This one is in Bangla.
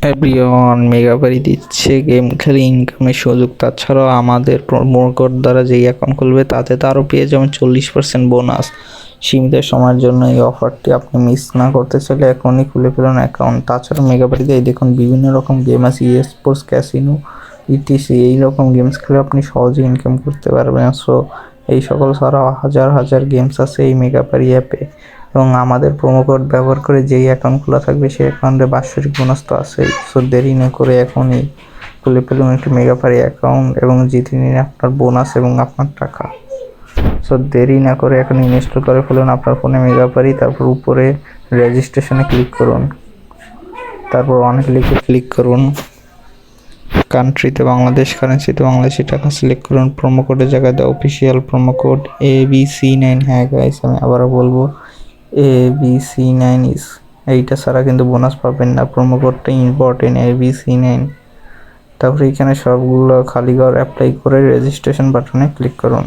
এভরিওয়ান মেগাবারি দিচ্ছে গেম খেলে ইনকামের সুযোগ। তাছাড়াও আমাদের প্রোমো কোড দ্বারা যেই অ্যাকাউন্ট খুলবে তাতে তো আরও পেয়ে যাবেন 40% বোনাস। সীমিত সময়ের জন্য এই অফারটি আপনি মিস না করতে চাইলে এখনই খুলে ফেলুন অ্যাকাউন্ট। তাছাড়া মেগাবারিতে এই দেখুন বিভিন্ন রকম গেম আছে, স্পোর্টস, ক্যাসিনো, ইটিসি। এই রকম গেমস খেলে আপনি সহজে ইনকাম করতে পারবেন। সো এই সকল ছাড়াও হাজার হাজার গেমস আছে এই মেগাবারি অ্যাপে, এবং আমাদের প্রোমো কোড ব্যবহার করে যেই অ্যাকাউন্ট খোলা থাকবে সেই অ্যাকাউন্টে বাৎসরিক বোনাস তো আছেই। সো দেরি না করে এখনই খুলে ফেলুন একটি মেগাবারি অ্যাকাউন্ট এবং জিতে নিন আপনার বোনাস এবং আপনার টাকা। সো দেরি না করে এখন ইনস্টল করে ফেলুন আপনার ফোনে মেগাবারি। তারপর উপরে রেজিস্ট্রেশনে ক্লিক করুন, তারপর অনেক লিখে ক্লিক করুন। কান্ট্রিতে বাংলাদেশ, কারেন্সিতে বাংলাদেশি টাকা সিলেক্ট করুন। প্রোমো কোডের জায়গায় দেওয়া অফিসিয়াল প্রোমো কোড ABC9। হ্যাঁ গাইস, আমি আবারও বলবো ABC9 এইটা ছাড়া কিন্তু বোনাস পাবেন না। প্রোমো কোডটা ইম্পর্টেন্ট, ABC9। তারপরে এখানে সবগুলো খালি ঘর অ্যাপ্লাই করে রেজিস্ট্রেশন বাটনে ক্লিক করুন।